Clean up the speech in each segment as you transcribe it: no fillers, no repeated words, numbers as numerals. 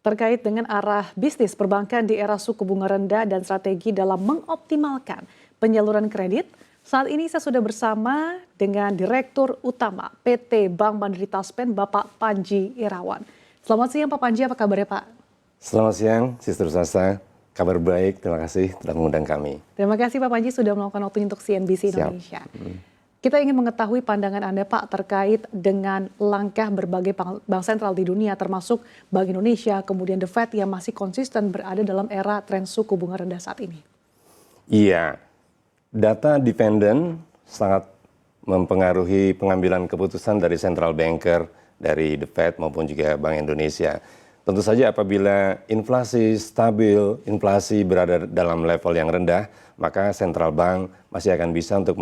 Terkait dengan arah bisnis perbankan di era suku bunga rendah dan strategi dalam mengoptimalkan penyaluran kredit, saat ini saya sudah bersama dengan Direktur Utama PT Bank Mandiri Taspen, Bapak Panji Irawan. Selamat siang Pak Panji, apa kabarnya Pak? Selamat siang, Sister Sasa. Kabar baik, terima kasih telah mengundang kami. Terima kasih Pak Panji sudah meluangkan waktunya untuk CNBC Indonesia. Kita ingin mengetahui pandangan Anda Pak terkait dengan langkah berbagai bank sentral di dunia termasuk Bank Indonesia, kemudian The Fed yang masih konsisten berada dalam era tren suku bunga rendah saat ini. Iya, data dependent sangat mempengaruhi pengambilan keputusan dari central banker, dari The Fed maupun juga Bank Indonesia. Tentu saja apabila inflasi stabil, inflasi berada dalam level yang rendah, maka central bank masih akan bisa untuk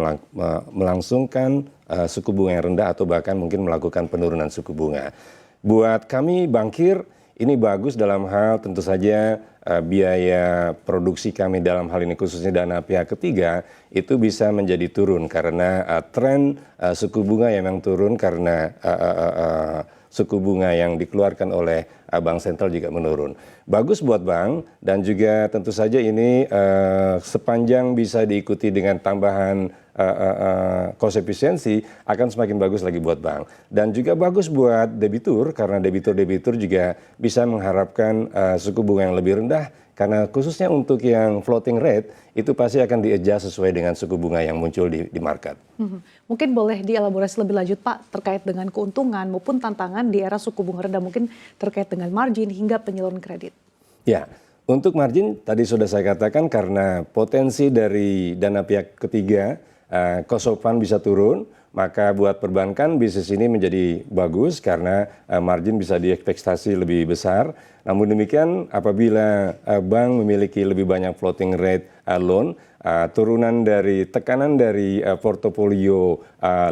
melangsungkan suku bunga yang rendah atau bahkan mungkin melakukan penurunan suku bunga. Buat kami bankir, ini bagus dalam hal tentu saja biaya produksi kami dalam hal ini khususnya dana pihak ketiga itu bisa menjadi turun karena tren suku bunga yang memang turun karena suku bunga yang dikeluarkan oleh bank sentral juga menurun. Bagus buat bank dan juga tentu saja ini sepanjang bisa diikuti dengan tambahan cost efisiensi akan semakin bagus lagi buat bank. Dan juga bagus buat debitur karena debitur-debitur juga bisa mengharapkan suku bunga yang lebih rendah karena khususnya untuk yang floating rate itu pasti akan di-adjust sesuai dengan suku bunga yang muncul di market. Mungkin boleh dielaborasi lebih lanjut Pak terkait dengan keuntungan maupun tantangan di era suku bunga rendah mungkin terkait dengan margin hingga penyaluran kredit. Ya, untuk margin tadi sudah saya katakan karena potensi dari dana pihak ketiga cost of fund bisa turun, maka buat perbankan bisnis ini menjadi bagus karena margin bisa diekspektasi lebih besar. Namun demikian apabila bank memiliki lebih banyak floating rate loan, turunan dari tekanan dari portofolio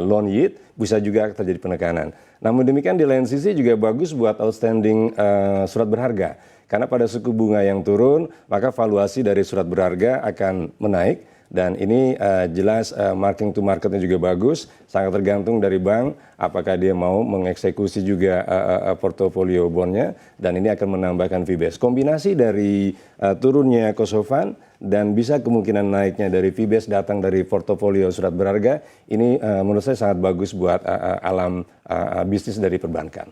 loan yield bisa juga terjadi penekanan. Namun demikian di lain sisi juga bagus buat outstanding surat berharga. Karena pada suku bunga yang turun, maka valuasi dari surat berharga akan menaik. Dan ini jelas marking to marketnya juga bagus, sangat tergantung dari bank apakah dia mau mengeksekusi juga portofolio bondnya dan ini akan menambahkan fee base. Kombinasi dari turunnya cost of fund dan bisa kemungkinan naiknya dari fee base datang dari portofolio surat berharga, ini menurut saya sangat bagus buat alam bisnis dari perbankan.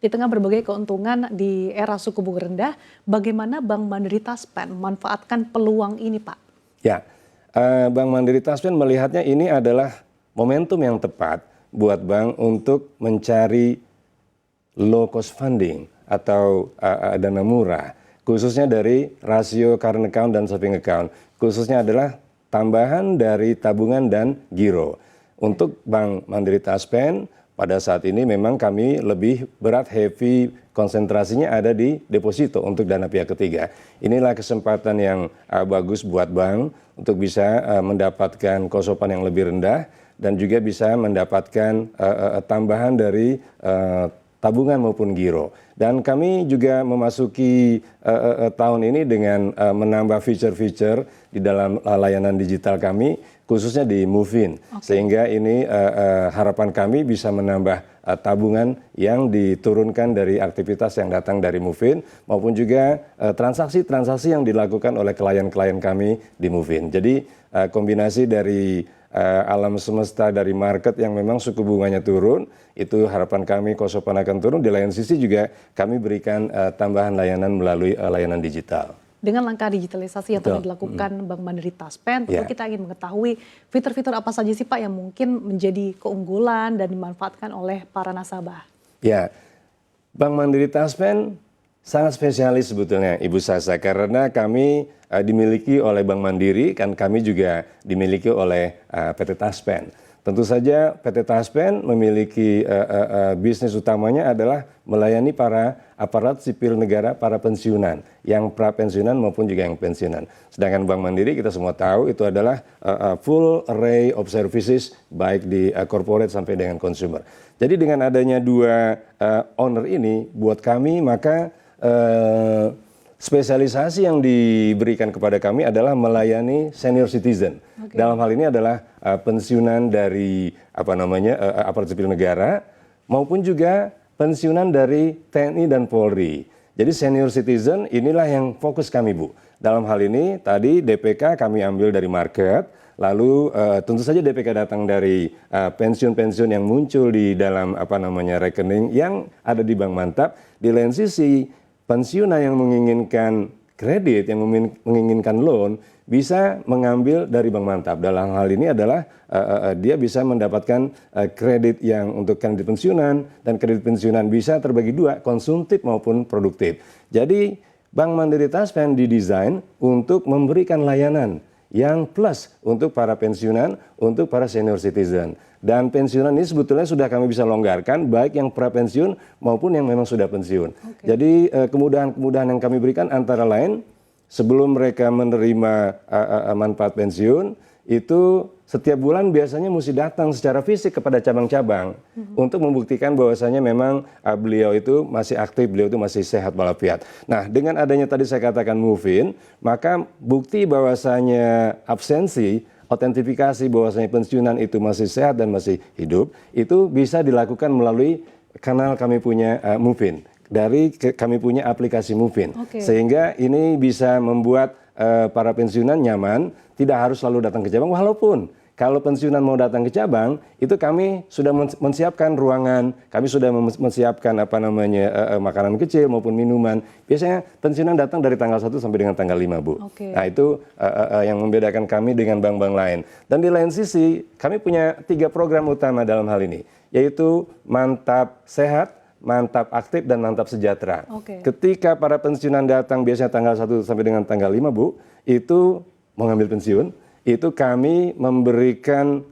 Di tengah berbagai keuntungan di era suku bunga rendah, bagaimana Bank Mandiri Taspen memanfaatkan peluang ini Pak? Ya. Bank Mandiri Taspen melihatnya ini adalah momentum yang tepat buat bank untuk mencari low cost funding atau dana murah, khususnya dari rasio current account dan saving account, khususnya adalah tambahan dari tabungan dan giro. Untuk Bank Mandiri Taspen pada saat ini memang kami lebih berat heavy konsentrasinya ada di deposito untuk dana pihak ketiga. Inilah kesempatan yang bagus buat bank untuk bisa mendapatkan cost of fund yang lebih rendah dan juga bisa mendapatkan tambahan dari tabungan maupun giro. Dan kami juga memasuki tahun ini dengan menambah feature-feature di dalam layanan digital kami, khususnya di Move-in. Sehingga ini harapan kami bisa menambah tabungan yang diturunkan dari aktivitas yang datang dari Move-in maupun juga transaksi-transaksi yang dilakukan oleh klien-klien kami di Move-in. Jadi kombinasi dari alam semesta dari market yang memang suku bunganya turun, itu harapan kami cost of fund akan turun. Di lain sisi juga kami berikan tambahan layanan melalui layanan digital. Dengan langkah digitalisasi yang telah dilakukan Bank Mandiri Taspen, tentu kita ingin mengetahui fitur-fitur apa saja sih Pak yang mungkin menjadi keunggulan dan dimanfaatkan oleh para nasabah. Ya, Bank Mandiri Taspen sangat spesialis sebetulnya Ibu Sasa karena kami dimiliki oleh Bank Mandiri, kan kami juga dimiliki oleh PT Taspen. Tentu saja PT Taspen memiliki bisnis utamanya adalah melayani para aparat sipil negara, para pensiunan, yang pra-pensiunan maupun juga yang pensiunan. Sedangkan Bank Mandiri kita semua tahu itu adalah full array of services baik di corporate sampai dengan consumer. Jadi dengan adanya dua owner ini buat kami maka spesialisasi yang diberikan kepada kami adalah melayani senior citizen. Dalam hal ini adalah pensiunan dari aparat sipil negara maupun juga pensiunan dari TNI dan Polri. Jadi senior citizen inilah yang fokus kami, Bu. Dalam hal ini tadi DPK kami ambil dari market, lalu tentu saja DPK datang dari pensiun-pensiun yang muncul di dalam rekening yang ada di Bank Mantap. Di lain sisi pensiunan yang menginginkan kredit, yang menginginkan loan, bisa mengambil dari Bank Mantap. Dalam hal ini adalah dia bisa mendapatkan kredit yang untuk kredit pensiunan, dan kredit pensiunan bisa terbagi dua, konsumtif maupun produktif. Jadi Bank Mandiri Taspen didesain untuk memberikan layanan yang plus untuk para pensiunan, untuk para senior citizen. Dan pensiunan ini sebetulnya sudah kami bisa longgarkan, baik yang pra-pensiun maupun yang memang sudah pensiun. Jadi kemudahan-kemudahan yang kami berikan antara lain, sebelum mereka menerima manfaat pensiun, itu setiap bulan biasanya mesti datang secara fisik kepada cabang-cabang untuk membuktikan bahwasanya memang beliau itu masih aktif, beliau itu masih sehat walafiat. Nah, dengan adanya tadi saya katakan move in, maka bukti bahwasanya absensi, autentifikasi bahwasanya pensiunan itu masih sehat dan masih hidup, itu bisa dilakukan melalui kanal kami punya move in. Kami punya aplikasi Move In, sehingga ini bisa membuat para pensiunan nyaman, tidak harus selalu datang ke cabang. Walaupun kalau pensiunan mau datang ke cabang, itu kami sudah menyiapkan ruangan, kami sudah menyiapkan makanan kecil maupun minuman. Biasanya pensiunan datang dari tanggal 1 sampai dengan tanggal 5, Bu. Nah, itu yang membedakan kami dengan bank-bank lain. Dan di lain sisi, kami punya 3 program utama dalam hal ini, yaitu Mantap Sehat, Mantap Aktif, dan Mantap Sejahtera. Ketika para pensiunan datang biasanya tanggal 1 sampai dengan tanggal 5, Bu, itu mengambil pensiun, itu kami memberikan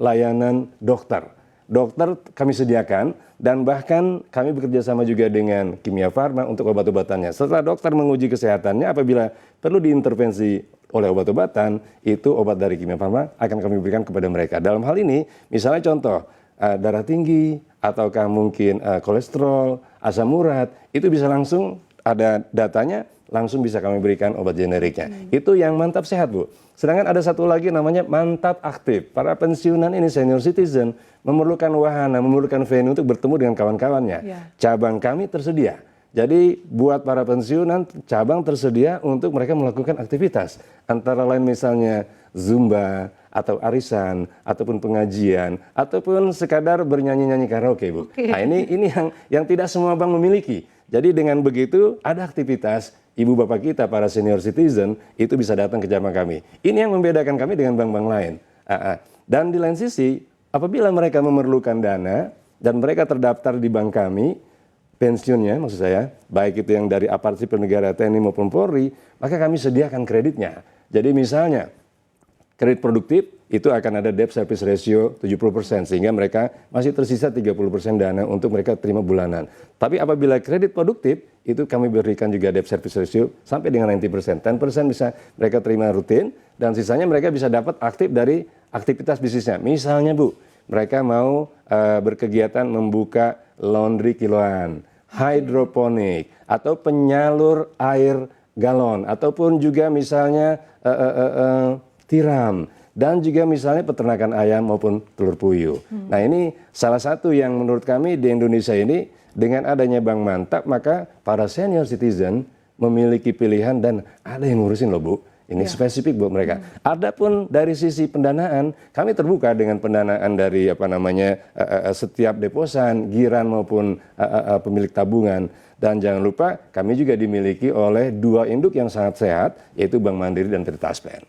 layanan dokter. Dokter kami sediakan, dan bahkan kami bekerja sama juga dengan Kimia Farma untuk obat-obatannya. Setelah dokter menguji kesehatannya, apabila perlu diintervensi oleh obat-obatan, itu obat dari Kimia Farma akan kami berikan kepada mereka. Dalam hal ini, misalnya contoh, darah tinggi, ataukah mungkin kolesterol, asam urat, itu bisa langsung ada datanya, langsung bisa kami berikan obat generiknya. Itu yang Mantap Sehat, Bu. Sedangkan ada satu lagi namanya Mantap Aktif. Para pensiunan ini senior citizen memerlukan wahana, memerlukan venue untuk bertemu dengan kawan-kawannya. Cabang kami tersedia. Jadi buat para pensiunan, cabang tersedia untuk mereka melakukan aktivitas. Antara lain misalnya Zumba, atau arisan, ataupun pengajian, ataupun sekadar bernyanyi-nyanyi karaoke, Bu. Nah, ini yang tidak semua bank memiliki. Jadi dengan begitu ada aktivitas, ibu bapak kita para senior citizen itu bisa datang ke cabang kami. Ini yang membedakan kami dengan bank-bank lain. Dan di lain sisi, apabila mereka memerlukan dana dan mereka terdaftar di bank kami, pensiunnya maksud saya, baik itu yang dari aparat sipil negara, TNI maupun Polri, maka kami sediakan kreditnya. Jadi misalnya kredit produktif itu akan ada debt service ratio 70%, sehingga mereka masih tersisa 30% dana untuk mereka terima bulanan. Tapi apabila kredit produktif, itu kami berikan juga debt service ratio sampai dengan 90%. 10% bisa mereka terima rutin, dan sisanya mereka bisa dapat aktif dari aktivitas bisnisnya. Misalnya, Bu, mereka mau berkegiatan membuka laundry kiloan, hidroponik, atau penyalur air galon, ataupun juga misalnya tiram, dan juga misalnya peternakan ayam maupun telur puyuh. Nah, ini salah satu yang menurut kami di Indonesia ini, dengan adanya Bank Mantap, maka para senior citizen memiliki pilihan dan ada yang ngurusin loh, Bu. Ini spesifik buat mereka. Adapun dari sisi pendanaan, kami terbuka dengan pendanaan dari setiap deposan, giran maupun pemilik tabungan. Dan jangan lupa kami juga dimiliki oleh 2 induk yang sangat sehat, yaitu Bank Mandiri dan Taspen.